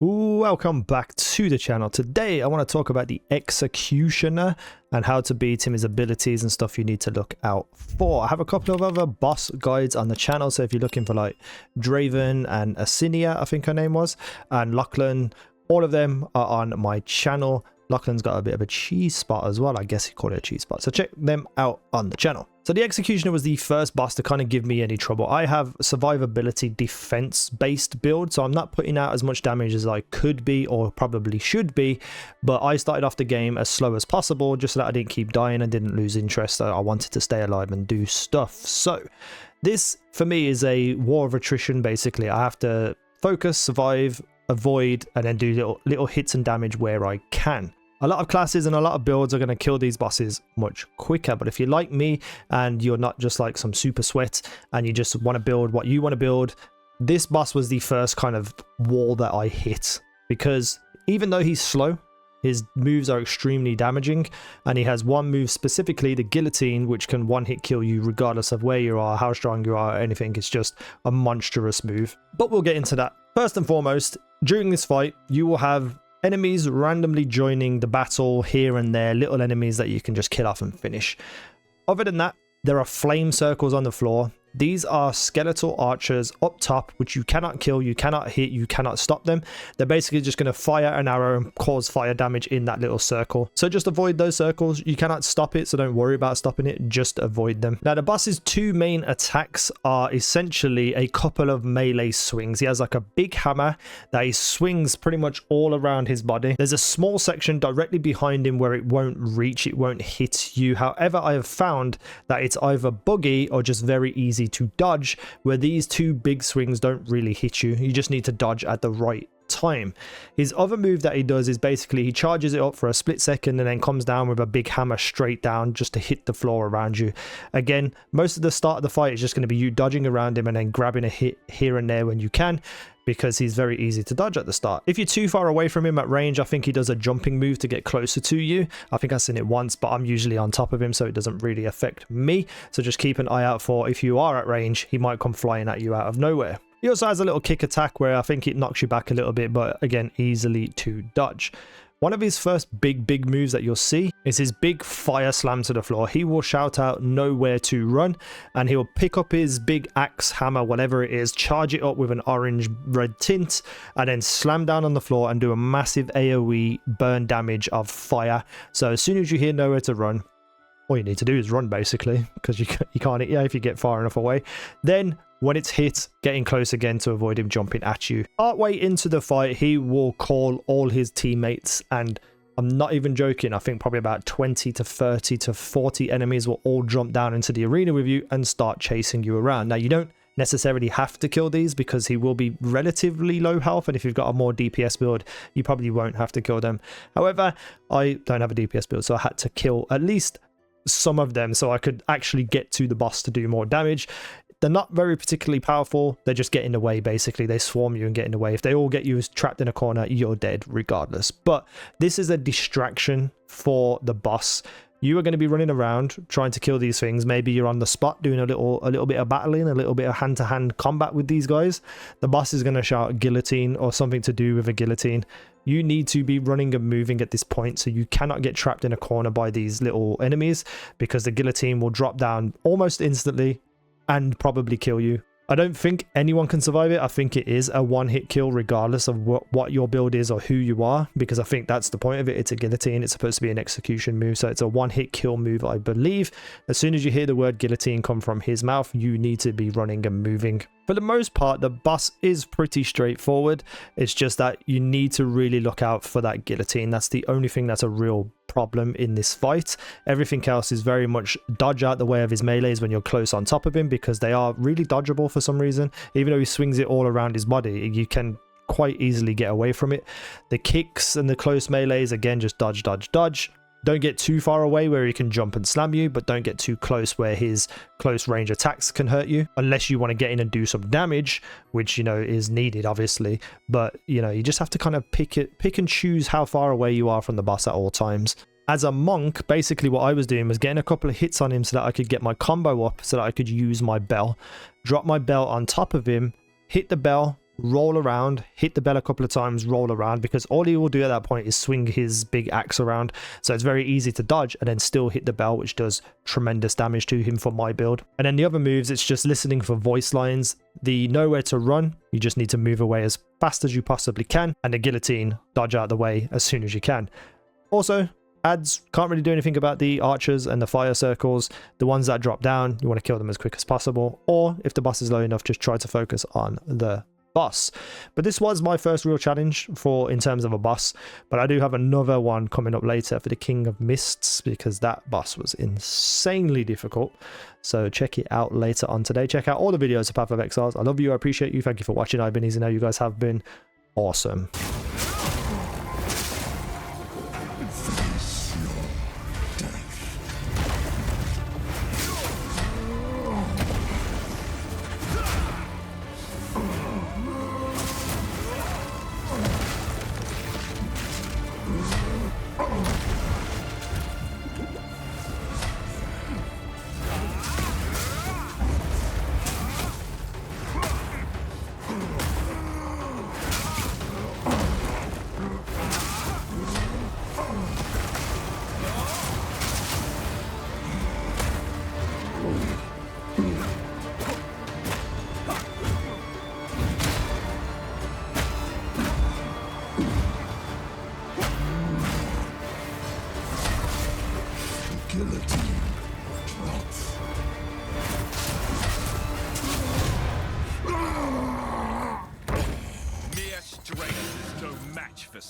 Welcome back to the channel. Today I want to talk about the Executioner and how to beat him, his abilities and stuff you need to look out for. I have a couple of other boss guides on the channel, so if you're looking for like Draven and Asinia, I think her name was, and Lachlan, all of them are on my channel. Lachlan's got a bit of a cheese spot as well, I guess you call it a cheese spot, so check them out on the channel. So the Executioner was the first boss to kind of give me any trouble. I have survivability defense based build, so I'm not putting out as much damage as I could be or probably should be, but I started off the game as slow as possible just so that I didn't keep dying and didn't lose interest. I wanted to stay alive and do stuff. So this for me is a war of attrition. Basically I have to focus, survive, avoid, and then do little hits and damage where I can. A lot of classes and a lot of builds are going to kill these bosses much quicker, but if you're like me and you're not just like some super sweat and you just want to build what you want to build, this boss was the first kind of wall that I hit, because even though he's slow, his moves are extremely damaging, and he has one move specifically, the guillotine, which can one hit kill you regardless of where you are, how strong you are, or anything. It's just a monstrous move, but we'll get into that. First and foremost, during this fight you will have enemies randomly joining the battle here and there, little enemies that you can just kill off and finish. Other than that, there are flame circles on the floor. These are skeletal archers up top, which you cannot kill, you cannot hit, you cannot stop them. They're basically just going to fire an arrow and cause fire damage in that little circle. So just avoid those circles. You cannot stop it, so don't worry about stopping it, just avoid them. Now the boss's two main attacks are essentially a couple of melee swings. He has like a big hammer that he swings pretty much all around his body. There's a small section directly behind him where it won't reach, it won't hit you. However, I have found that it's either buggy or just very easy to dodge, where these two big swings don't really hit you. You just need to dodge at the right time. His other move that he does is basically he charges it up for a split second and then comes down with a big hammer straight down just to hit the floor around you. Again, most of the start of the fight is just going to be you dodging around him and then grabbing a hit here and there when you can, because he's very easy to dodge at the start. If you're too far away from him at range, I think he does a jumping move to get closer to you. I think I've seen it once, but I'm usually on top of him, so it doesn't really affect me. So just keep an eye out for, if you are at range, he might come flying at you out of nowhere. He also has a little kick attack where I think it knocks you back a little bit, but again, easily to dodge. One of his first big moves that you'll see is his big fire slam to the floor. He will shout out nowhere to run, and he'll pick up his big axe, hammer, whatever it is, charge it up with an orange red tint, and then slam down on the floor and do a massive AoE burn damage of fire. So as soon as you hear nowhere to run, all you need to do is run, basically, because you can't hit you if you get far enough away. Then when it's hit, getting close again to avoid him jumping at you. Partway into the fight, he will call all his teammates, and I'm not even joking, I think probably about 20 to 30 to 40 enemies will all jump down into the arena with you and start chasing you around. Now you don't necessarily have to kill these because he will be relatively low health, and if you've got a more DPS build you probably won't have to kill them. However, I don't have a DPS build, so I had to kill at least some of them so I could actually get to the boss to do more damage. They're not very particularly powerful, they just get in the way. Basically they swarm you and get in the way. If they all get you trapped in a corner, you're dead regardless. But this is a distraction for the boss. You are going to be running around trying to kill these things. Maybe you're on the spot doing a little bit of battling, a little bit of hand-to-hand combat with these guys. The boss is going to shout guillotine or something to do with a guillotine. You need to be running and moving at this point, so you cannot get trapped in a corner by these little enemies, because the guillotine will drop down almost instantly and probably kill you. I don't think anyone can survive it. I think it is a one-hit kill regardless of what your build is or who you are, because I think that's the point of it. It's a guillotine. It's supposed to be an execution move, so it's a one-hit kill move, I believe. As soon as you hear the word guillotine come from his mouth, you need to be running and moving. For the most part, the boss is pretty straightforward. It's just that you need to really look out for that guillotine. That's the only thing that's a real problem in this fight. Everything else is very much dodge out the way of his melees when you're close on top of him, because they are really dodgeable for some reason. Even though he swings it all around his body, you can quite easily get away from it. The kicks and the close melees, again, just dodge. Don't get too far away where he can jump and slam you, but don't get too close where his close range attacks can hurt you, unless you want to get in and do some damage, which, you know, is needed obviously. But, you know, you just have to kind of pick and choose how far away you are from the boss at all times. As a monk, basically what I was doing was getting a couple of hits on him so that I could get my combo up, so that I could use my bell, drop my bell on top of him, hit the bell, roll around, hit the bell a couple of times, roll around, because all he will do at that point is swing his big axe around. So it's very easy to dodge and then still hit the bell, which does tremendous damage to him for my build. And then the other moves, it's just listening for voice lines. The nowhere to run, you just need to move away as fast as you possibly can. And the guillotine, dodge out of the way as soon as you can. Also, adds can't really do anything about the archers and the fire circles. The ones that drop down, you want to kill them as quick as possible. Or if the boss is low enough, just try to focus on the boss. But this was my first real challenge in terms of a boss, but I do have another one coming up later for the King of Mists, because that boss was insanely difficult. So check it out later on today. Check out all the videos of Path of Exiles. I love you, I appreciate you, thank you for watching. I've been easynow. You guys have been awesome. Mere strength is no match for